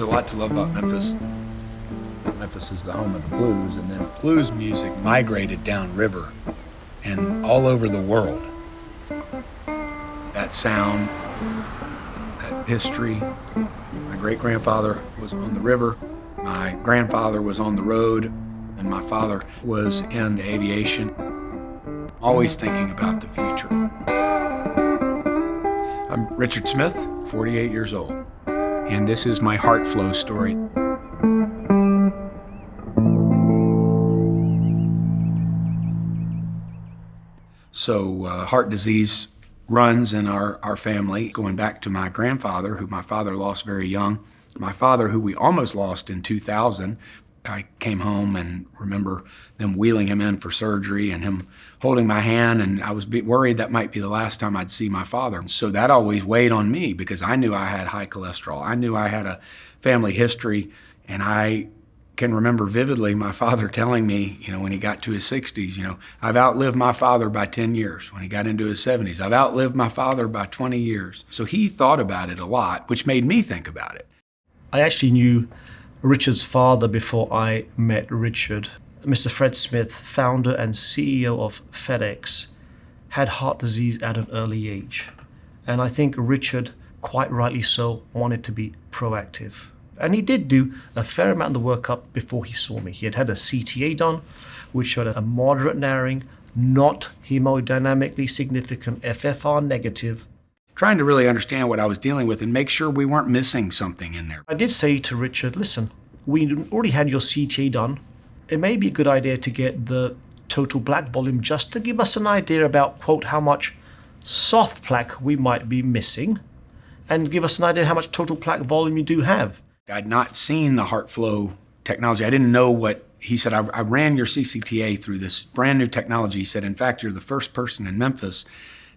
a lot to love about Memphis. Memphis is the home of the blues, and then blues music migrated downriver and all over the world. That sound, that history. My great-grandfather was on the river, my grandfather was on the road, and my father was in aviation. Always thinking about the future. I'm Richard Smith, 48 years old, and this is my Heartflow story. So heart disease runs in our family, going back to my grandfather, who my father lost very young. My father, who we almost lost in 2000, I came home and remember them wheeling him in for surgery and him holding my hand, and I was worried that might be the last time I'd see my father. So that always weighed on me because I knew I had high cholesterol. I knew I had a family history, and I can remember vividly my father telling me, when he got to his 60s, I've outlived my father by 10 years. When he got into his 70s, I've outlived my father by 20 years. So he thought about it a lot, which made me think about it. I actually knew Richard's father before I met Richard. Mr. Fred Smith, founder and CEO of FedEx, had heart disease at an early age. And I think Richard, quite rightly so, wanted to be proactive. And he did do a fair amount of the workup before he saw me. He had a CTA done, which showed a moderate narrowing, not hemodynamically significant, FFR negative. Trying to really understand what I was dealing with and make sure we weren't missing something in there. I did say to Richard, listen, we already had your CTA done. It may be a good idea to get the total plaque volume just to give us an idea about, quote, how much soft plaque we might be missing and give us an idea how much total plaque volume you do have. I'd not seen the Heartflow technology. I didn't know what, he said, I ran your CCTA through this brand new technology. He said, in fact, you're the first person in Memphis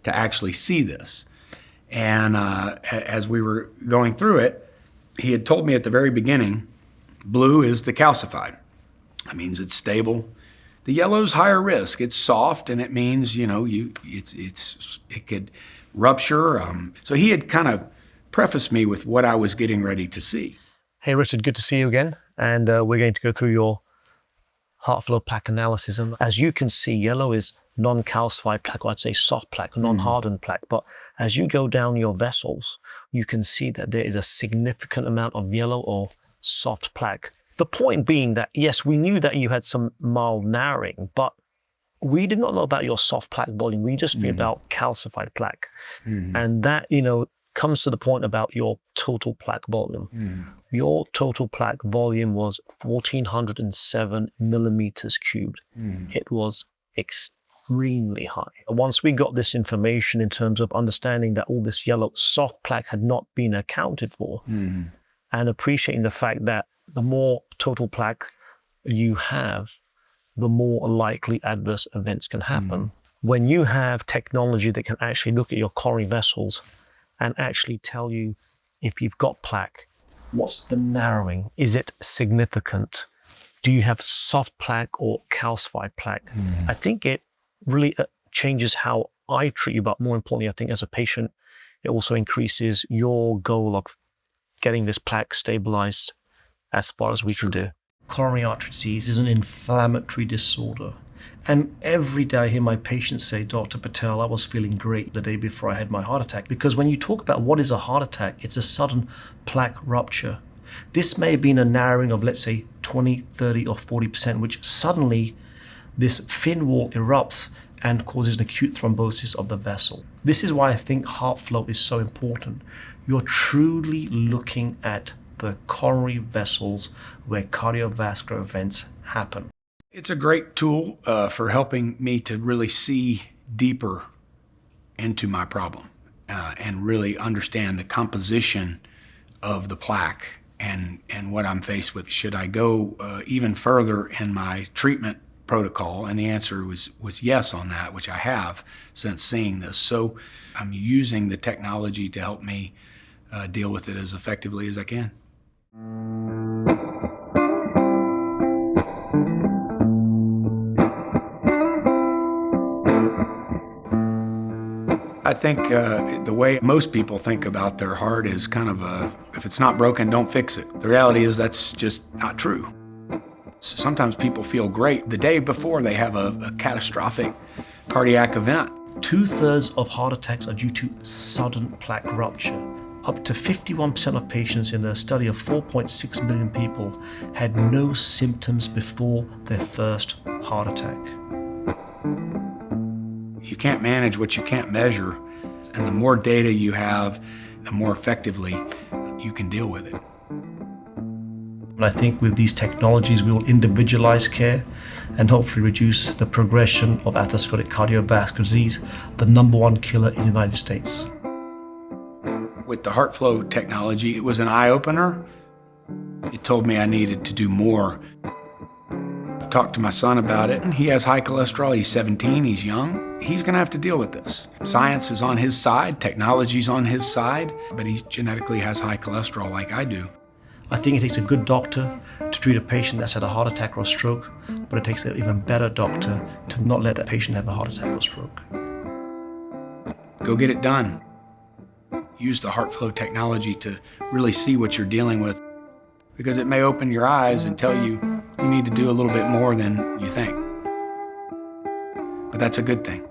to actually see this. And as we were going through it, he had told me at the very beginning, blue is the calcified. That means it's stable. The yellow's higher risk. It's soft, and it means, it could rupture. So he had kind of prefaced me with what I was getting ready to see. Hey, Richard, good to see you again. And we're going to go through your Heartflow plaque analysis. And as you can see, yellow is non-calcified plaque, or I'd say soft plaque, non-hardened plaque. But as you go down your vessels, you can see that there is a significant amount of yellow or soft plaque. The point being that, yes, we knew that you had some mild narrowing, but we did not know about your soft plaque volume. We just knew about calcified plaque. And that, comes to the point about your total plaque volume. Your total plaque volume was 1,407 millimeters cubed. It was extremely high. Once we got this information in terms of understanding that all this yellow soft plaque had not been accounted for, and appreciating the fact that the more total plaque you have, the more likely adverse events can happen. When you have technology that can actually look at your coronary vessels and actually tell you if you've got plaque, what's the narrowing? Is it significant? Do you have soft plaque or calcified plaque? I think it really changes how I treat you, but more importantly, I think as a patient, it also increases your goal of getting this plaque stabilized as far as we can do. Coronary artery disease is an inflammatory disorder. And every day I hear my patients say, Dr. Patel, I was feeling great the day before I had my heart attack. Because when you talk about what is a heart attack, it's a sudden plaque rupture. This may have been a narrowing of, let's say, 20, 30, or 40%, which suddenly this fin wall erupts and causes an acute thrombosis of the vessel. This is why I think Heartflow is so important. You're truly looking at the coronary vessels where cardiovascular events happen. It's a great tool for helping me to really see deeper into my problem and really understand the composition of the plaque and what I'm faced with. Should I go even further in my treatment protocol? And the answer was yes on that, which I have since seeing this. So I'm using the technology to help me deal with it as effectively as I can. I think the way most people think about their heart is kind of if it's not broken, don't fix it. The reality is that's just not true. Sometimes people feel great the day before they have a catastrophic cardiac event. 2/3 of heart attacks are due to sudden plaque rupture. Up to 51% of patients in a study of 4.6 million people had no symptoms before their first heart attack. You can't manage what you can't measure, and the more data you have, the more effectively you can deal with it. And I think with these technologies, we will individualize care and hopefully reduce the progression of atherosclerotic cardiovascular disease, the #1 killer in the United States. With the Heartflow technology, it was an eye-opener. It told me I needed to do more. I've talked to my son about it, and he has high cholesterol. He's 17, he's young. He's gonna have to deal with this. Science is on his side, technology's on his side, but he genetically has high cholesterol like I do. I think it takes a good doctor to treat a patient that's had a heart attack or a stroke, but it takes an even better doctor to not let that patient have a heart attack or stroke. Go get it done. Use the Heartflow technology to really see what you're dealing with, because it may open your eyes and tell you you need to do a little bit more than you think. But that's a good thing.